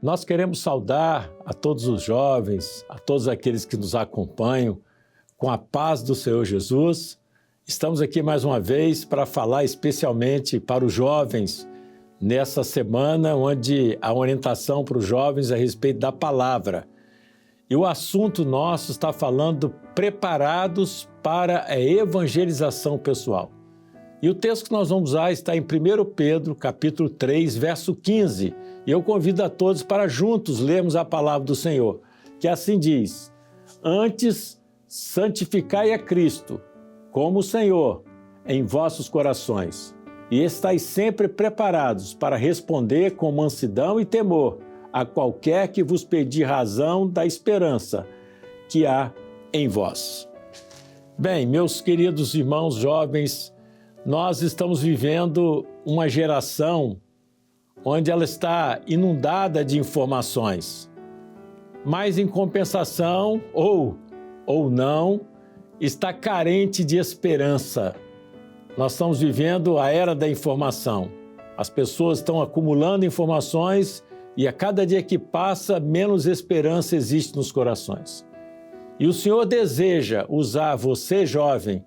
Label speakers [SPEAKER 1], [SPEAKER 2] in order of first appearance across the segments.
[SPEAKER 1] Nós queremos saudar a todos os jovens, a todos aqueles que nos acompanham, com a paz do Senhor Jesus. Estamos aqui mais uma vez para falar especialmente para os jovens, nessa semana onde a orientação para os jovens é a respeito da palavra. E o assunto nosso está falando preparados para a evangelização pessoal. E o texto que nós vamos usar está em 1 Pedro, capítulo 3, verso 15. E eu convido a todos para juntos lermos a palavra do Senhor, que assim diz: Antes, santificai a Cristo, como o Senhor, em vossos corações, e estais sempre preparados para responder com mansidão e temor a qualquer que vos pedir razão da esperança que há em vós. Bem, meus queridos irmãos jovens, nós estamos vivendo uma geração onde ela está inundada de informações, mas em compensação, ou não, está carente de esperança. Nós estamos vivendo a era da informação. As pessoas estão acumulando informações e a cada dia que passa, menos esperança existe nos corações. E o Senhor deseja usar você, jovem,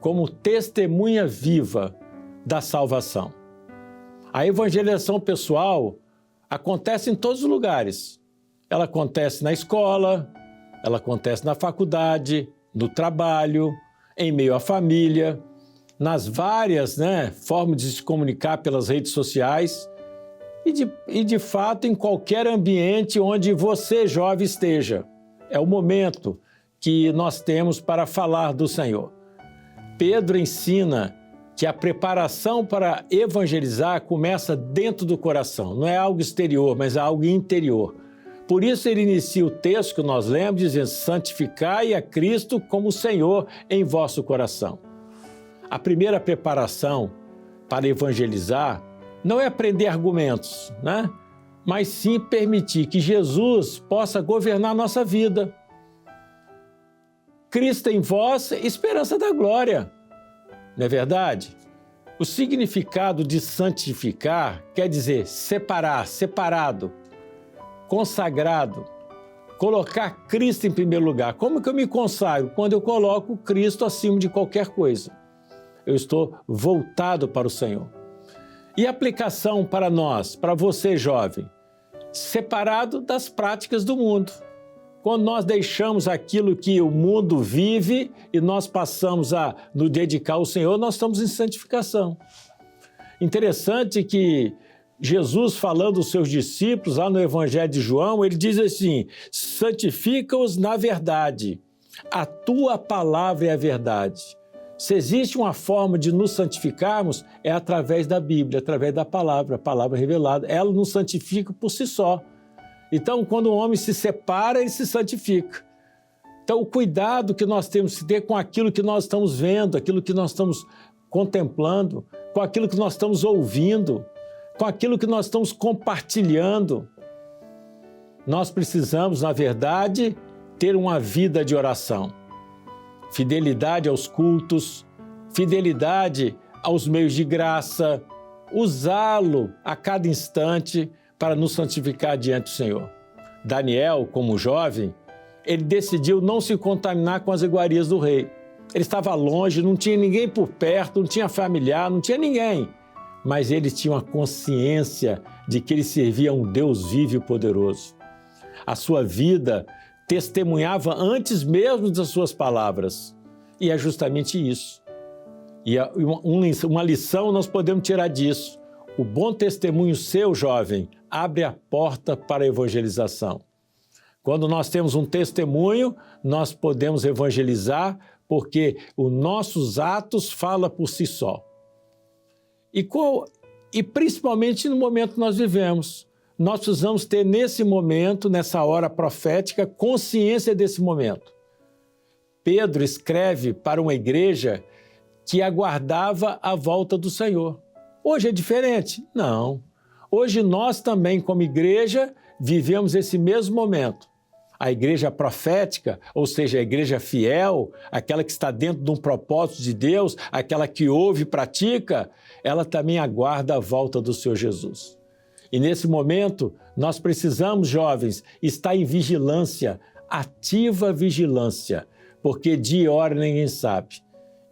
[SPEAKER 1] como testemunha viva da salvação. A evangelização pessoal acontece em todos os lugares. Ela acontece na escola, ela acontece na faculdade, no trabalho, em meio à família, nas várias formas de se comunicar pelas redes sociais e de fato em qualquer ambiente onde você, jovem, esteja. É o momento que nós temos para falar do Senhor. Pedro ensina que a preparação para evangelizar começa dentro do coração. Não é algo exterior, mas é algo interior. Por isso ele inicia o texto que nós lemos dizendo: santificai a Cristo como Senhor em vosso coração. A primeira preparação para evangelizar não é aprender argumentos, mas sim permitir que Jesus possa governar a nossa vida. Cristo em vós, esperança da glória. Não é verdade? O significado de santificar quer dizer separar, separado, consagrado, colocar Cristo em primeiro lugar. Como que eu me consagro? Quando eu coloco Cristo acima de qualquer coisa. Eu estou voltado para o Senhor. E a aplicação para nós, para você, jovem? Separado das práticas do mundo. Quando nós deixamos aquilo que o mundo vive e nós passamos a nos dedicar ao Senhor, nós estamos em santificação. Interessante que Jesus, falando aos seus discípulos, lá no Evangelho de João, ele diz assim: santifica-os na verdade, a tua palavra é a verdade. Se existe uma forma de nos santificarmos, é através da Bíblia, através da palavra, a palavra revelada. Ela nos santifica por si só. Então, quando o homem se separa, ele se santifica. Então, o cuidado que nós temos que ter com aquilo que nós estamos vendo, aquilo que nós estamos contemplando, com aquilo que nós estamos ouvindo, com aquilo que nós estamos compartilhando. Nós precisamos, na verdade, ter uma vida de oração. Fidelidade aos cultos, fidelidade aos meios de graça, usá-lo a cada instante para nos santificar diante do Senhor. Daniel, como jovem, ele decidiu não se contaminar com as iguarias do rei. Ele estava longe, não tinha ninguém por perto, não tinha familiar, não tinha ninguém. Mas ele tinha uma consciência de que ele servia a um Deus vivo e poderoso. A sua vida testemunhava antes mesmo das suas palavras. E é justamente isso. E uma lição nós podemos tirar disso. O bom testemunho seu, jovem, abre a porta para a evangelização. Quando nós temos um testemunho, nós podemos evangelizar porque os nossos atos falam por si só. E principalmente no momento que nós vivemos, nós precisamos ter nesse momento, nessa hora profética, consciência desse momento. Pedro escreve para uma igreja que aguardava a volta do Senhor. Hoje é diferente? Não. Hoje nós também, como igreja, vivemos esse mesmo momento. A igreja profética, ou seja, a igreja fiel, aquela que está dentro de um propósito de Deus, aquela que ouve e pratica, ela também aguarda a volta do Senhor Jesus. E nesse momento, nós precisamos, jovens, estar em vigilância, ativa vigilância, porque dia e hora ninguém sabe.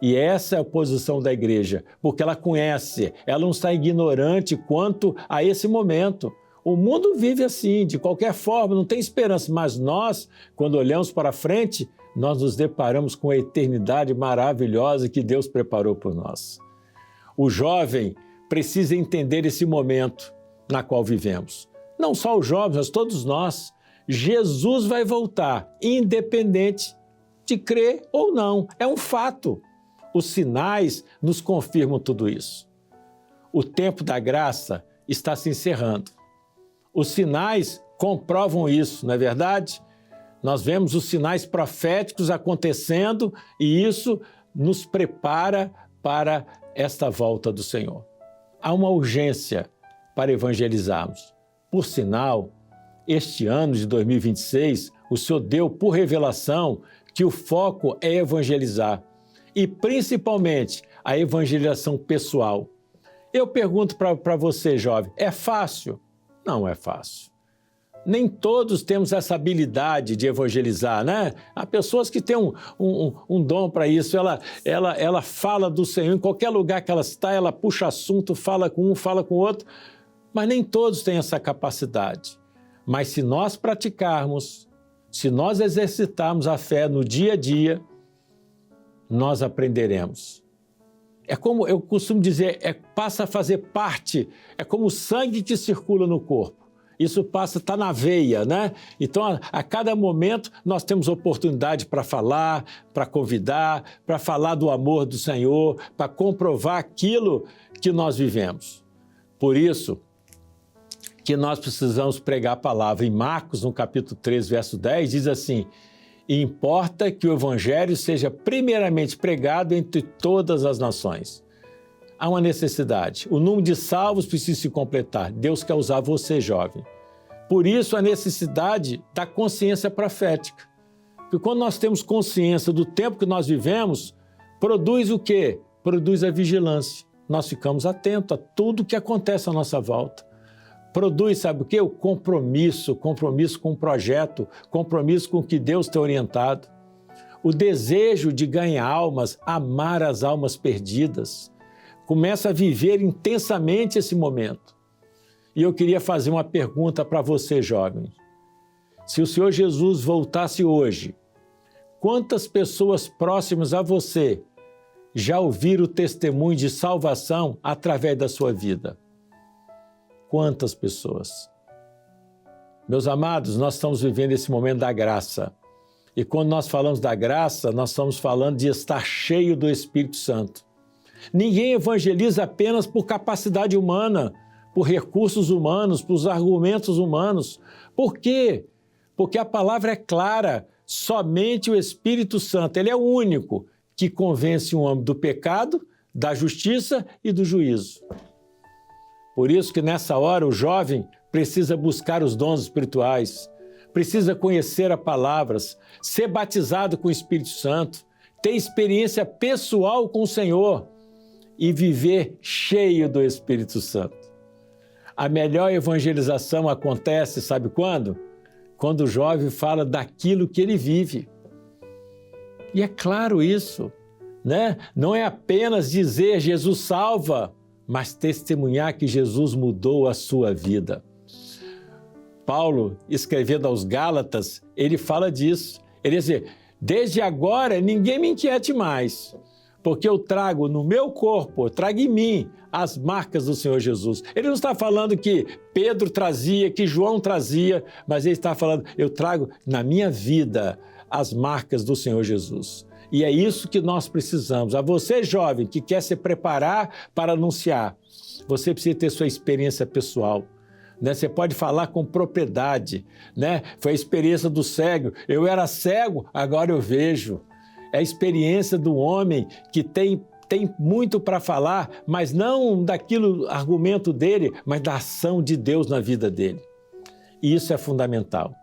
[SPEAKER 1] E essa é a posição da igreja, porque ela conhece, ela não está ignorante quanto a esse momento. O mundo vive assim, de qualquer forma, não tem esperança, mas nós, quando olhamos para frente, nós nos deparamos com a eternidade maravilhosa que Deus preparou por nós. O jovem precisa entender esse momento na qual vivemos. Não só os jovens, mas todos nós. Jesus vai voltar, independente de crer ou não. É um fato. Os sinais nos confirmam tudo isso. O tempo da graça está se encerrando. Os sinais comprovam isso, não é verdade? Nós vemos os sinais proféticos acontecendo e isso nos prepara para esta volta do Senhor. Há uma urgência para evangelizarmos. Por sinal, este ano de 2026, o Senhor deu por revelação que o foco é evangelizar e principalmente a evangelização pessoal. Eu pergunto para você, jovem, é fácil? Não é fácil. Nem todos temos essa habilidade de evangelizar, né? Há pessoas que têm um dom para isso. Ela fala do Senhor em qualquer lugar que ela está, ela puxa assunto, fala com um, fala com o outro, mas nem todos têm essa capacidade. Mas se nós praticarmos, se nós exercitarmos a fé no dia a dia, nós aprenderemos. É como eu costumo dizer, passa a fazer parte, é como o sangue que circula no corpo. Isso está na veia, né? Então, a cada momento, nós temos oportunidade para falar, para convidar, para falar do amor do Senhor, para comprovar aquilo que nós vivemos. Por isso que nós precisamos pregar a palavra. Em Marcos, no capítulo 3, verso 10, diz assim: importa que o evangelho seja primeiramente pregado entre todas as nações. Há uma necessidade. O número de salvos precisa se completar. Deus quer usar você, jovem. Por isso, a necessidade da consciência profética. Porque quando nós temos consciência do tempo que nós vivemos, produz o quê? Produz a vigilância. Nós ficamos atentos a tudo que acontece à nossa volta. Produz, sabe o quê? O compromisso com o projeto, compromisso com o que Deus tem orientado. O desejo de ganhar almas, amar as almas perdidas. Começa a viver intensamente esse momento. E eu queria fazer uma pergunta para você, jovem. Se o Senhor Jesus voltasse hoje, quantas pessoas próximas a você já ouviram o testemunho de salvação através da sua vida? Quantas pessoas? Meus amados, nós estamos vivendo esse momento da graça. E quando nós falamos da graça, nós estamos falando de estar cheio do Espírito Santo. Ninguém evangeliza apenas por capacidade humana, por recursos humanos, por argumentos humanos. Por quê? Porque a palavra é clara. Somente o Espírito Santo, ele é o único que convence um homem do pecado, da justiça e do juízo. Por isso que nessa hora o jovem precisa buscar os dons espirituais, precisa conhecer as palavras, ser batizado com o Espírito Santo, ter experiência pessoal com o Senhor e viver cheio do Espírito Santo. A melhor evangelização acontece, sabe quando? Quando o jovem fala daquilo que ele vive. E é claro isso, né? Não é apenas dizer Jesus salva, mas testemunhar que Jesus mudou a sua vida. Paulo, escrevendo aos Gálatas, ele fala disso. Ele diz assim: desde agora ninguém me inquiete mais, porque eu trago no meu corpo, eu trago em mim as marcas do Senhor Jesus. Ele não está falando que Pedro trazia, que João trazia, mas ele está falando, eu trago na minha vida as marcas do Senhor Jesus. E é isso que nós precisamos. A você, jovem, que quer se preparar para anunciar, você precisa ter sua experiência pessoal. Né? Você pode falar com propriedade. Né? Foi a experiência do cego. Eu era cego, agora eu vejo. É a experiência do homem que tem muito para falar, mas não daquilo argumento dele, mas da ação de Deus na vida dele. E isso é fundamental.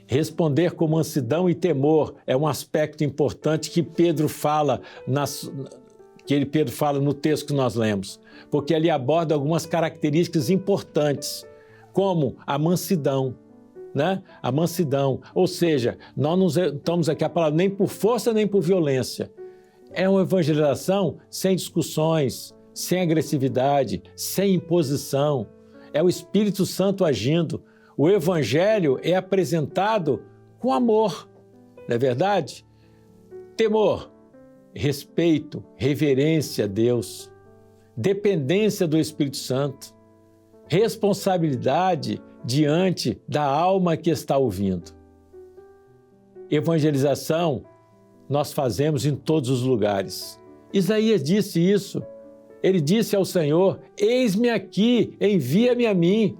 [SPEAKER 1] Responder com mansidão e temor é um aspecto importante que Pedro fala, que Pedro fala no texto que nós lemos, porque ali aborda algumas características importantes, como a mansidão, né? A mansidão, ou seja, nós não estamos aqui a palavra nem por força nem por violência. É uma evangelização sem discussões, sem agressividade, sem imposição. É o Espírito Santo agindo. O Evangelho é apresentado com amor, não é verdade? Temor, respeito, reverência a Deus, dependência do Espírito Santo, responsabilidade diante da alma que está ouvindo. Evangelização nós fazemos em todos os lugares. Isaías disse isso. Ele disse ao Senhor: eis-me aqui, envia-me a mim.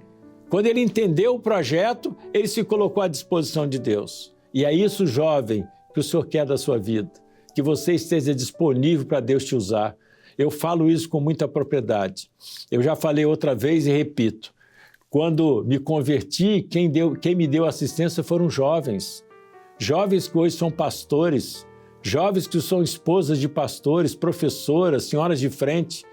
[SPEAKER 1] Quando ele entendeu o projeto, ele se colocou à disposição de Deus. E é isso, jovem, que o Senhor quer da sua vida, que você esteja disponível para Deus te usar. Eu falo isso com muita propriedade. Eu já falei outra vez e repito. Quando me converti, quem me deu assistência foram jovens. Jovens que hoje são pastores, jovens que são esposas de pastores, professoras, senhoras de frente,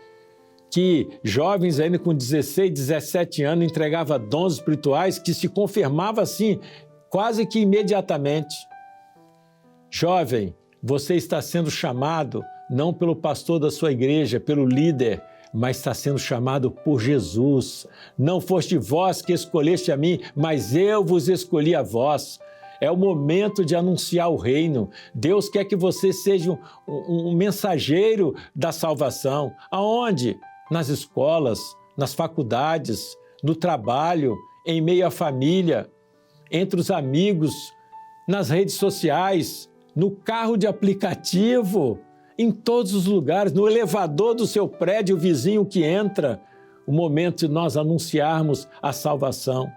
[SPEAKER 1] que jovens ainda com 16, 17 anos entregavam dons espirituais que se confirmava assim, quase que imediatamente. Jovem, você está sendo chamado não pelo pastor da sua igreja, pelo líder, mas está sendo chamado por Jesus. Não foste vós que escolheste a mim, mas eu vos escolhi a vós. É o momento de anunciar o reino. Deus quer que você seja um mensageiro da salvação. Aonde? Nas escolas, nas faculdades, no trabalho, em meio à família, entre os amigos, nas redes sociais, no carro de aplicativo, em todos os lugares, no elevador do seu prédio, o vizinho que entra. O momento de nós anunciarmos a salvação.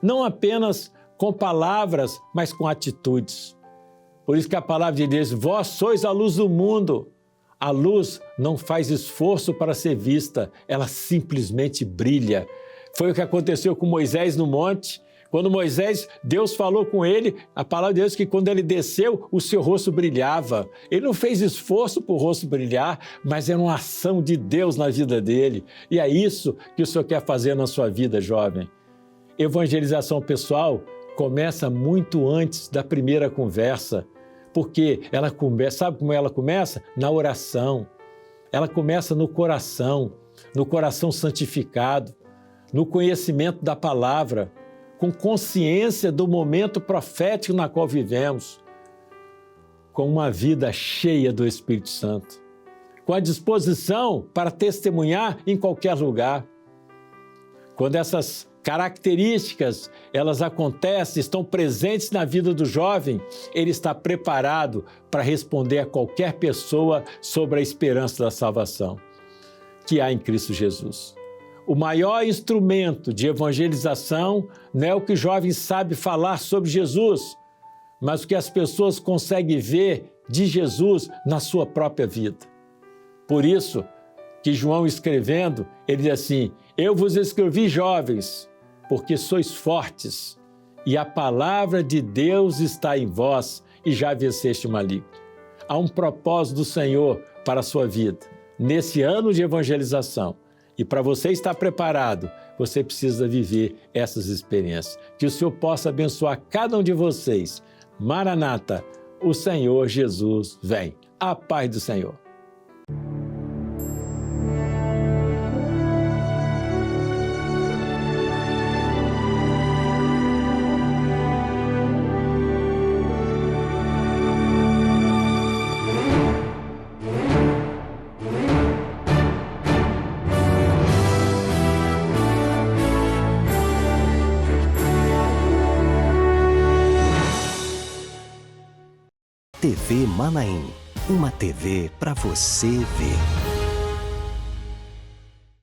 [SPEAKER 1] Não apenas com palavras, mas com atitudes. Por isso que a palavra de Deus diz: vós sois a luz do mundo. A luz não faz esforço para ser vista, ela simplesmente brilha. Foi o que aconteceu com Moisés no monte. Quando Deus falou com ele, a palavra de Deus é que quando ele desceu, o seu rosto brilhava. Ele não fez esforço para o rosto brilhar, mas era uma ação de Deus na vida dele. E é isso que o Senhor quer fazer na sua vida, jovem. Evangelização pessoal começa muito antes da primeira conversa, porque ela começa, sabe como ela começa? Na oração. Ela começa no coração santificado, no conhecimento da palavra, com consciência do momento profético na qual vivemos, com uma vida cheia do Espírito Santo, com a disposição para testemunhar em qualquer lugar. Quando essas características, elas acontecem, estão presentes na vida do jovem, ele está preparado para responder a qualquer pessoa sobre a esperança da salvação que há em Cristo Jesus. O maior instrumento de evangelização não é o que o jovem sabe falar sobre Jesus, mas o que as pessoas conseguem ver de Jesus na sua própria vida. Por isso que João, escrevendo, ele diz assim: eu vos escrevi, jovens, porque sois fortes, e a palavra de Deus está em vós, e já venceste o maligno. Há um propósito do Senhor para a sua vida, nesse ano de evangelização. E para você estar preparado, você precisa viver essas experiências. Que o Senhor possa abençoar cada um de vocês. Maranata, o Senhor Jesus vem. A paz do Senhor.
[SPEAKER 2] TV Manaim, uma TV para você ver.